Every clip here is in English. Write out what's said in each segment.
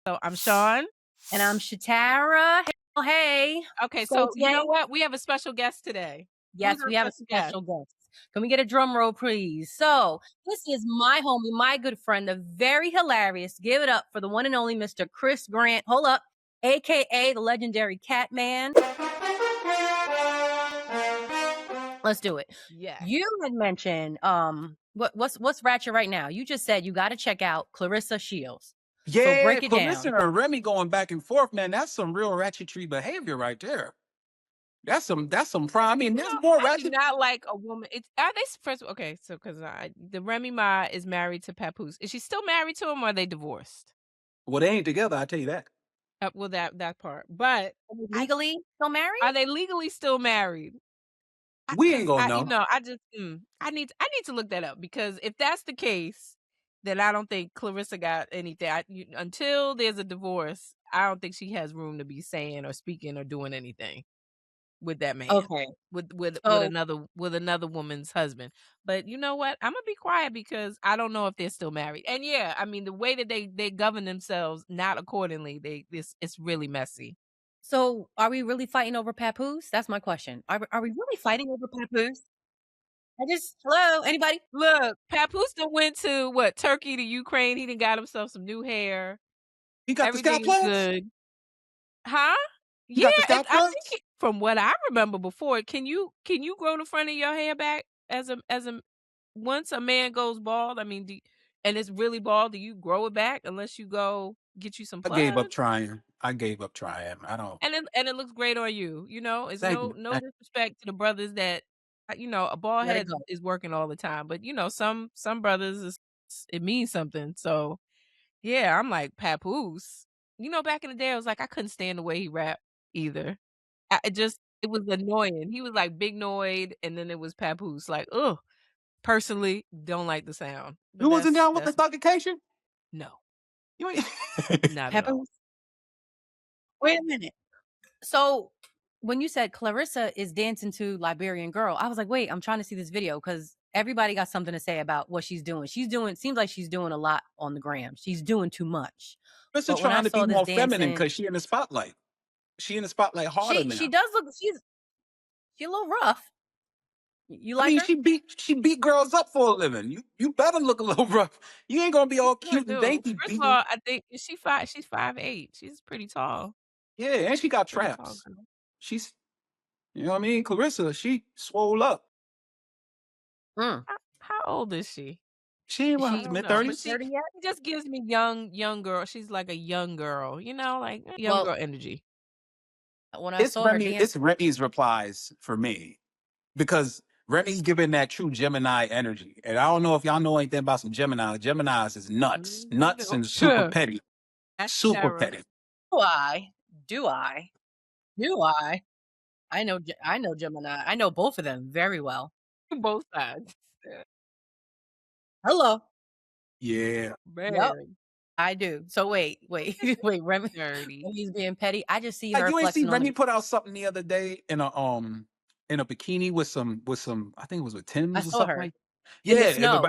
So I'm Shaun. And I'm Shatara. Hey. Okay, So so you know today, what? We have a special guest today. Who's yes, our we have a special guest? special guest. Can we get a drum roll, please? So this is my homie, my good friend, the very hilarious. Give it up for the one and only Mr. Chris Grant. Hold up, aka the legendary Catman. Let's do it. Yes. You had mentioned what's Ratchet right now? You just said you got to check out Clarissa Shields. So Yeah, break it Clarissa down. and Remy going back and forth, man. That's some real ratchetry behavior right there. That's some prime. I mean, You there's know, more I do ratchet. not like a woman. It's are they first? Okay, so because the Remy Ma is married to Papoose. Is she still married to him, or are they divorced? Well, they ain't together. I tell you that. Well, that part. But Legally still married? are they legally still married? We ain't Because gonna you know. know, I need to look that up because if that's the case, then I don't think Clarissa got anything. Until there's a divorce, I don't think she has room to be saying or speaking or doing anything with that man, Okay. with So another woman's husband. But you know what? I'm gonna be quiet because I don't know if they're still married. And yeah, I mean the way that they govern themselves not accordingly, it's really messy. So, are we really fighting over Papoose? That's my question. Are we really fighting over Papoose? Hello, anybody? Look, Papoose done went to what, Turkey to Ukraine. He done got himself some new hair. He got the scalp Everything is plugs. good. Huh? He Yeah, got the scalp I think plugs. from what I remember before, can you grow the front of your hair back as a once a man goes bald? I mean, and it's really bald, do you grow it back unless you go get you some I gave up plugs? trying. I gave up trying. I don't. And it looks great on you. You know, it's Thank no you. disrespect to the brothers that a bald Let it head go. is working all the time, but some brothers it means something. So yeah, I'm like Papoose. Back in the day, I was like I couldn't stand the way he rapped either. It was annoying. He was like Big Noid, and then it was Papoose. Like, ugh. Personally, don't like the sound, but You wasn't down with the that's thuggication. no, You ain't. not at all. Papoose? Wait a minute. So, when you said Clarissa is dancing to Liberian Girl, I was like, wait, I'm trying to see this video because everybody got something to say about what she's doing. Seems like she's doing a lot on the gram. She's doing too much. Clarissa But when I trying to be saw this more feminine dancing, because she in the spotlight. She in the spotlight harder she now. does look, she's a little rough. You I like mean, her? she beat girls up for a living. You better look a little rough. You ain't gonna be all I cute and do. dainty First of beating. all, I think is she five. She's 5'8". She's pretty tall. Yeah, and she got Pretty tall traps. girl. She's, you know what I mean? Clarissa, she swole up. Mm. How old is she? She in Is I what, she don't mid know, but 30s? she 30 yet? just gives me young girl. She's like a young girl, like young Well, girl energy. when I It's saw her Remy. dance, It's Remy's replies for me because Remy's giving that true Gemini energy, and I don't know if y'all know anything about some Gemini. Gemini's is nuts, nuts, No. and super petty, That's super Tara. petty. do I? Do I? Do I? I know Gemini. I know both of them very well. Both sides. Yeah. Hello. Yeah, Yep, Man, I do. So wait, wait, dirty. Remy's being petty. I just see like her you ain't see flexing on Remy the. put out something the other day in a bikini with some I think it was with I Tim's or saw something her like. in the Yeah, snow.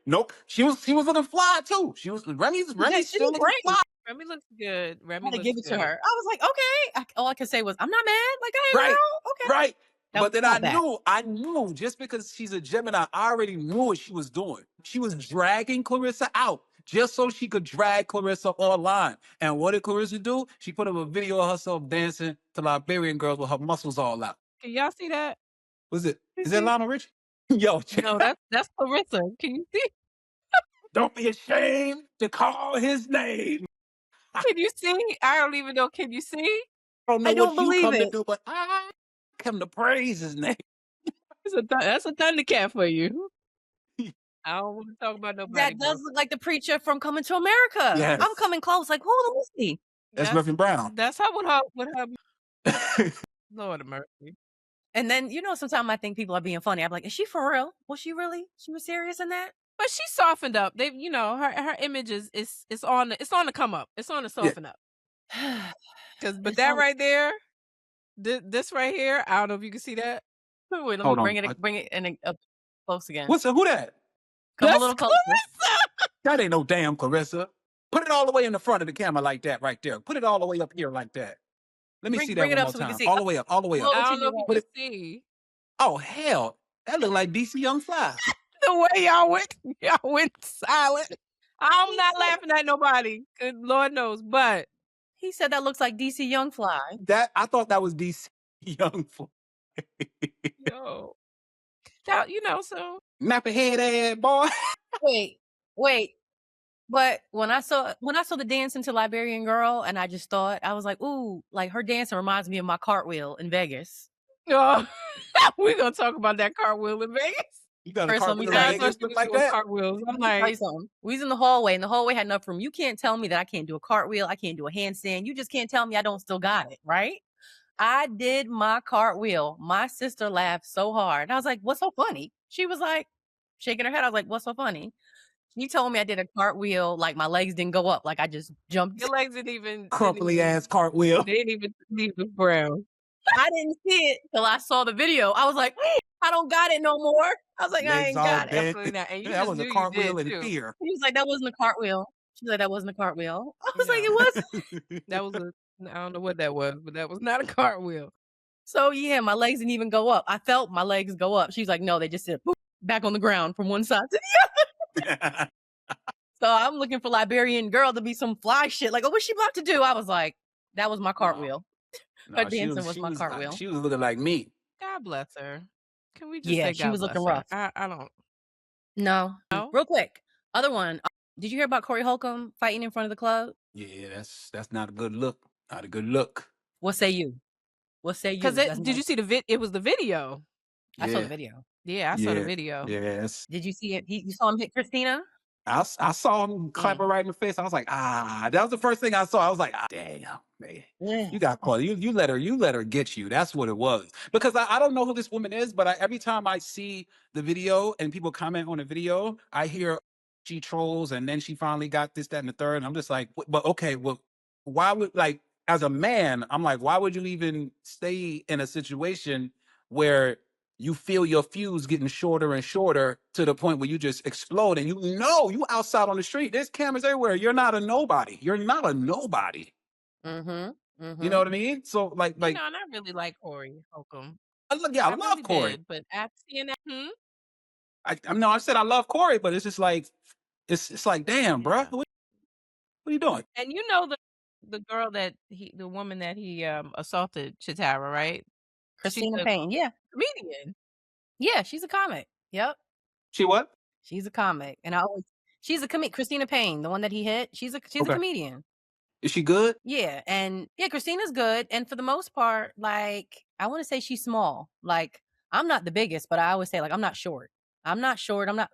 nope. She was looking fly too. Remy's She still was looking great. fly. Remy looks good. I Remy had to looks give it to good. her. I was like, okay. All I could say was, I'm not mad. Like, hey, Right, girl, okay. right. That was But then all back. I knew just because she's a Gemini, I already knew what she was doing. She was dragging Clarissa out just so she could drag Clarissa online. And what did Clarissa do? She put up a video of herself dancing to Liberian girls with her muscles all out. Can y'all see that? Was it? You Is that see? Lionel Richie? Yo, No, that's Clarissa. Can you see? don't be ashamed to call his name. I Can you see? I don't even know. Can you see? don't know I don't what you believe come to it. do, but I come to praise his name. That's a Thundercat for you. I don't want to talk about nobody, That bro. does look like the preacher from Coming to America. I'm Yes, coming close. Like, who? Let me see. that's That's Reverend Brown. that's how with her Lord of mercy. And then, sometimes I think people are being funny. I'm like, is she for real? Was she really? She was serious in that? But she softened up. They've, her image is it's on the come up. It's on the Yeah. soften up. But It's that so. right there, this right here, I don't know if you can see that. Wait, let me Hold on. bring it up close again. Who that? Come a That's little closer. Clarissa. That ain't no damn Clarissa. Put it all the way in the front of the camera like that right there. Put it all the way up here like that. Let me see that Bring it one up more so we can time. see. All the way up, all the way up. Hold it I to don't know your if you right. Put can it. see Oh hell, that look like DC Young Fly. the way y'all went silent. I'm He not said, laughing at nobody. Good Lord knows, but he said that looks like DC Young Fly. That I thought that was DC Young Fly. yo, that so Nappy head ass boy. Wait. But when I saw the dancing to Liberian Girl, and I just thought, I was like, ooh, like her dancing reminds me of my cartwheel in Vegas. oh, we're gonna talk about that cartwheel in Vegas. You got a Chris, let me cartwheel in tell I you. thought Vegas she look was like doing that? cartwheels. I'm Let me tell you like, something. We was in the hallway, and the hallway had enough room. You can't tell me that I can't do a cartwheel. I can't do a handstand. You just can't tell me I don't still got it, right? I did my cartwheel. My sister laughed so hard. I was like, what's so funny? She was like, shaking her head. I was like, what's so funny? She told me I did a cartwheel, like my legs didn't go up, like I just jumped. your legs didn't Crumply even ass cartwheel. they didn't even leave the ground. I didn't see it till I saw the video. I was like, I don't got it no more. I was like, I Legs ain't all got it. bent. Definitely not. And you That just was knew a you did cartwheel in too. fear. He was like, that wasn't a cartwheel. She was like, that wasn't a cartwheel. I was like, No. it was. That was I don't know what that was, but that was not a cartwheel. So yeah, my legs didn't even go up. I felt my legs go up. She's like, no, they just sit boop, back on the ground from one side to the other. So I'm looking for Liberian Girl to be some fly shit. Like, oh, what's she about to do? I was like, that was my cartwheel. Her No, dancing was my cartwheel. she was looking like me. God bless her. Can we just Yeah, say she God was looking bless her? rough. I don't No. know. Real quick. Other one. Did you hear about Corey Holcomb fighting in front of the club? Yeah, that's not a good look. Not a good look. What say you? What say you? Because That's did you see the it was the video. I saw the Yeah, video. Yeah, I saw the yeah, video. yes. Did you see it? You saw him hit Christina? I saw him clap her right in the face. I was like, that was the first thing I saw. I was like, damn, man. Yeah. You got caught. You let her get you. That's what it was. Because I don't know who this woman is, but every time I see the video and people comment on the video, I hear she trolls and then she finally got this, that, and the third. And I'm just like, but okay, well, why would like as a man, I'm like, why would you even stay in a situation where you feel your fuse getting shorter and shorter to the point where you just explode and you outside on the street. There's cameras everywhere. You're not a nobody. You're not a nobody. Mm-hmm. You know Mm-hmm. what I mean? So like And I really like Corey Holcomb. yeah, I I love really Corey. did. But after seeing that, I said I love Corey, but it's just like it's like damn, yeah. bruh, what are you doing? And the girl that the woman that he assaulted Shatara, right? She's Christina a Payne. Yeah. comedian. Yeah, she's a comic. Yep. She what? She's a comic. And she's a comic. Christina Payne, the one that he hit, she's a Okay. comedian. Is she good? Yeah. And yeah, Christina's good. And for the most part, like, I want to say she's small. Like, I'm not the biggest, but I always say, like, I'm not short. I'm not short. I'm not.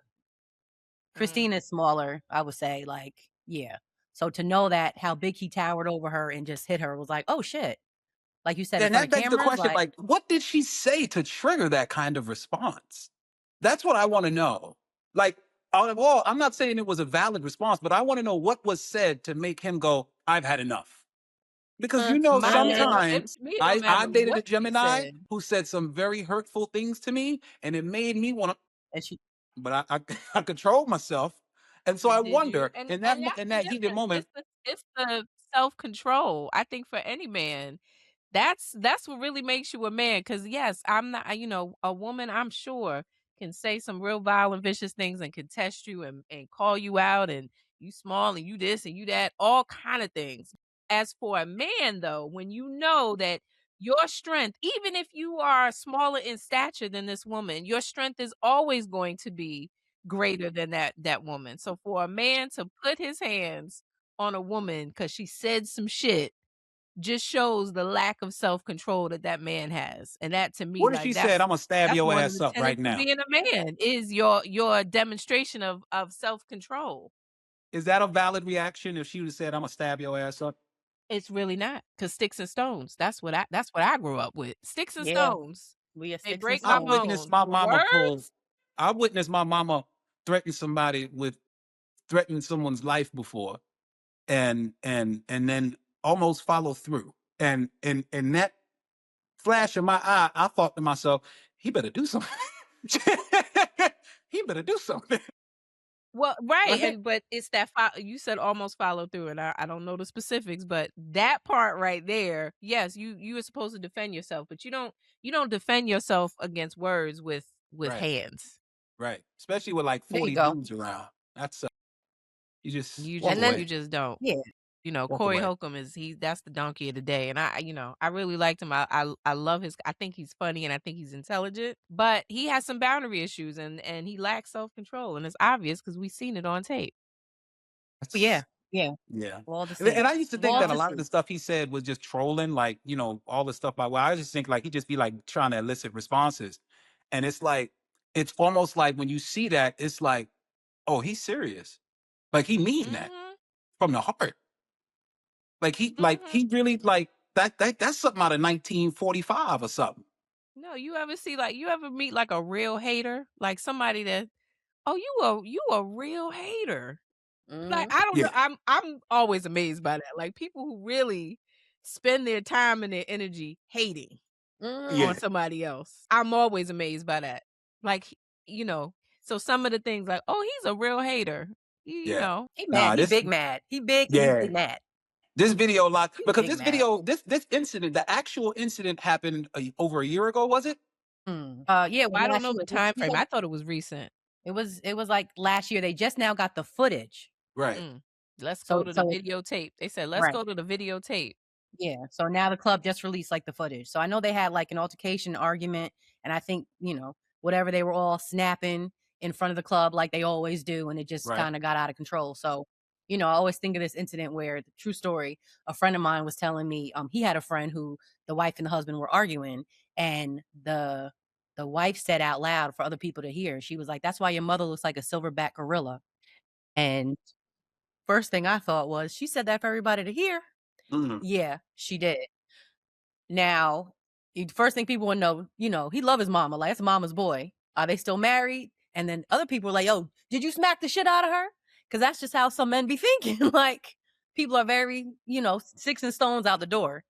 Christina's smaller, I would say. Like, yeah. So to know that how big he towered over her and just hit her was like, oh shit. Like you said, in Then front that of begs the cameras, question, like, like, what did she say to trigger that kind of response? That's what I want to know. Like, out of all, I'm not saying it was a valid response, but I want to know what was said to make him go, I've had enough. Because my sometimes Me, it don't I matter dated a what she Gemini said. who said some very hurtful things to me, and it made me want to, and she but I controlled myself. And so I Did you? wonder And in that that's in the that heated difference. moment, It's the self-control. I think for any man, that's what really makes you a man. Because yes, I'm not. A woman, I'm sure, can say some real violent, vicious things and can test you and call you out and you small and you this and you that, all kind of things. As for a man, though, when you know that your strength, even if you are smaller in stature than this woman, your strength is always going to be greater than that woman. So for a man to put his hands on a woman because she said some shit just shows the lack of self-control that man has. And that to me, what if she like said, I'm gonna stab that's your one of ass the up right tenets of now? being a man is your demonstration of self-control. Is that a valid reaction if she would have said, I'm gonna stab your ass up? It's really not, because sticks and stones. That's what I grew up with. Sticks and yeah, stones. we are They sticks and break my I've stones. witnessed bones. my But mama pull. words? I've witnessed my mama threaten somebody with threatening someone's life before, and then almost follow through. And in that flash of my eye, I thought to myself, he better do something. He better do something. Well, right, Right. and but it's that you said almost follow through, and I don't know the specifics, but that part right there, yes, you are supposed to defend yourself, but you don't defend yourself against words with Right. hands. Right. Especially with like There you 40 go. dudes around. That's you just You walk And just then you away. just don't. yeah, Walk Corey away. Holcomb that's the donkey of the day, and I really liked him. I love I think he's funny and I think he's intelligent, but he has some boundary issues and he lacks self-control, and it's obvious because we've seen it on tape. That's yeah, yeah. yeah. We've all to And see. and I used to We've think all that a to No. lot of the see. stuff he said was just trolling, like, all the stuff about well, I just think like he just be like trying to elicit responses. And it's like, it's almost like when you see that, it's like, oh, he's serious. Like he mean that Mhm. from the heart. Like Mhm. he really like that's something out of 1945 or something. No, you ever meet like a real hater? Like somebody that, "Oh, you a real hater." Like, Mhm. I don't know, Yeah. I'm always amazed by that. Like people who really spend their time and their energy hating on Yeah. Mhm. somebody else. I'm always amazed by that. Like, you know, so some of the things like, "Oh, he's a real hater." You Yeah. know. He mad. Nah, He this big mad. He big and he's yeah. big mad. This video lot He because big this mad. video, this incident, the actual incident happened over a year ago, was it? Yeah, Well, well, I don't last know year. the He time frame. said I thought it was recent. it was like last year. They just now got the footage. Right. Mm. Let's go So to the so videotape. They said, "Let's right. go to the videotape." Yeah. So now the club just released like the footage. So I know they had like an altercation argument, and I think, whatever, they were all snapping in front of the club like they always do, and it just Right. kind of got out of control. So, I always think of this incident where, the true story, a friend of mine was telling me, he had a friend who the wife and the husband were arguing, and the wife said out loud for other people to hear. She was like, "That's why your mother looks like a silverback gorilla." And first thing I thought was, she said that for everybody to hear. Mhm. Yeah, she did. Now, first thing people want to know, he love his mama. Like, that's mama's boy. Are they still married? And then other people are like, "Yo, did you smack the shit out of her?" Because that's just how some men be thinking. Like, people are very, sticks and stones out the door.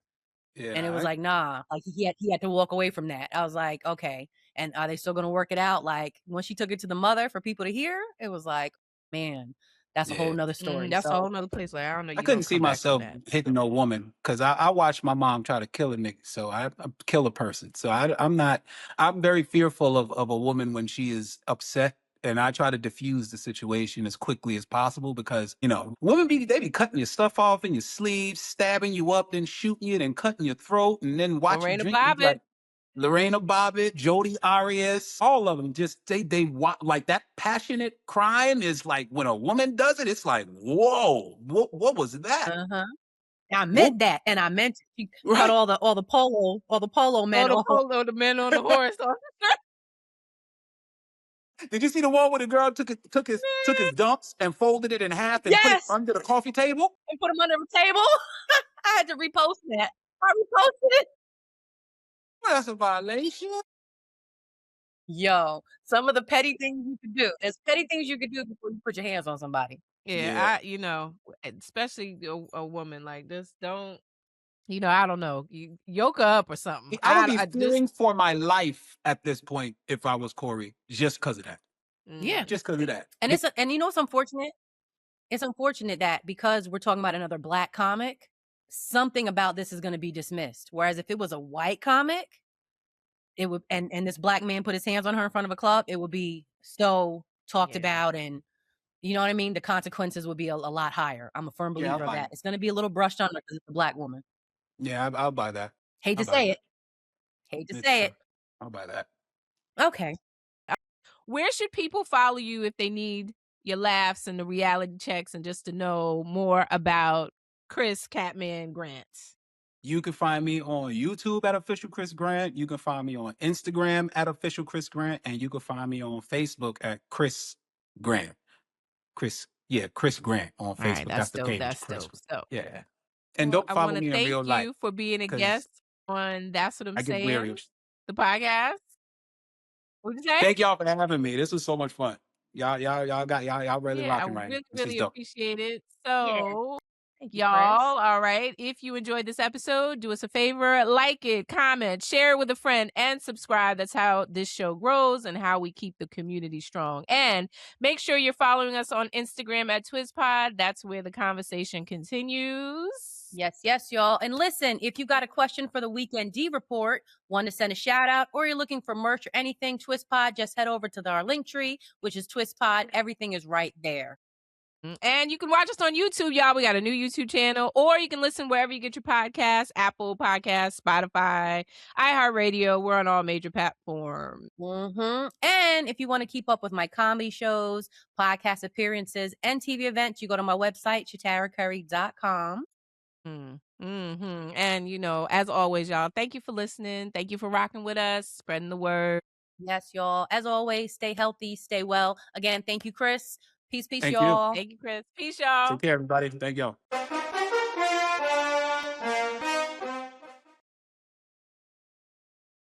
And it was Yeah. like, nah, like he had to walk away from that. I was like, okay. And are they still gonna work it out? Like, when she took it to the mother for people to hear, it was like, man, that's a whole Yeah. nother story. That's a So whole nother place. Like, I don't know I you couldn't don't see come back from myself that. hitting no woman because I watched my mom try to kill a nigga. So I kill a person. So I'm not, I'm very fearful of a woman when she is upset. And I try to diffuse the situation as quickly as possible because, women they be cutting your stuff off in your sleeves, stabbing you up, then shooting you, then cutting your throat, and then watch you Lorena drink. You be Bobbitt. like, Lorena Bobbitt, Jodi Arias, all of them just like that passionate crying is like when a woman does it, it's like, whoa, what was that? uh-huh. I What meant that, and I meant it. She cut right? all the polo Oh, men off. the men on the horse. Oh, Did you see the one where the girl took his dumps and folded it in half and put it Yes, under the coffee table? and put them under the table. I had to repost that. I reposted it. Well, that's a violation. Yo, some of the petty things you could do. There's petty things you could do before you put your hands on somebody. Yeah. yeah, especially a woman like this, don't, I don't know, you yoke her up or something. I would be I just, fearing for my life at this point if I was Corey, just because of that. Yeah. mm, Just because of that. And what's unfortunate? It's unfortunate that because we're talking about another black comic, something about this is going to be dismissed. Whereas if it was a white comic, it would, and this black man put his hands on her in front of a club, it would be so talked yeah. about, and you know what I mean? The consequences would be a lot higher. I'm a firm Yeah, I'll believer of buy that. it. It's going to be a little brushed under because it's a black woman. Yeah, I'll buy that. Hate I'll to buy say that. it. Hate to It's say true. it. I'll buy that. Okay. Where should people follow you if they need your laughs and the reality checks and just to know more about Chris Catman Grant? You can find me on YouTube at Official Chris Grant. You can find me on Instagram at Official Chris Grant. And you can find me on Facebook at Chris Grant. Chris Grant on All right, Facebook. that's That's the dope. page, That's Chris. dope. So, Yeah. And well, don't I follow want to me in thank real life you for being a because guest on That's What I'm I get weary. Saying, the podcast. What'd you say? Thank y'all for having me. This was so much fun. Y'all really Yeah, I rocking right now. really, This is really dope. appreciate it. Yeah. So Thank you, Chris. Y'all, all right. If you enjoyed this episode, do us a favor, like it, comment, share it with a friend, and subscribe. That's how this show grows and how we keep the community strong. And make sure you're following us on Instagram at TwizPod. That's where the conversation continues. Yes, yes, y'all. And listen, if you got a question for the Weekend D Report, want to send a shout out, or you're looking for merch or anything, TwizPod, just head over to our link tree, which is TwizPod. Everything is right there. And you can watch us on YouTube, y'all. We got a new YouTube channel, or you can listen wherever you get your podcasts, Apple Podcasts, Spotify, iHeartRadio. We're on all major platforms. And if you want to keep up with my comedy shows, podcast appearances, and TV events, you go to my website, shataracurry.com. And, as always, y'all, thank you for listening. Thank you for rocking with us, spreading the word. Yes, y'all. As always, stay healthy, stay well. Again, thank you, Chris. Peace, Thank y'all. Thank you, Chris. Peace, y'all. Take care, everybody. Thank y'all.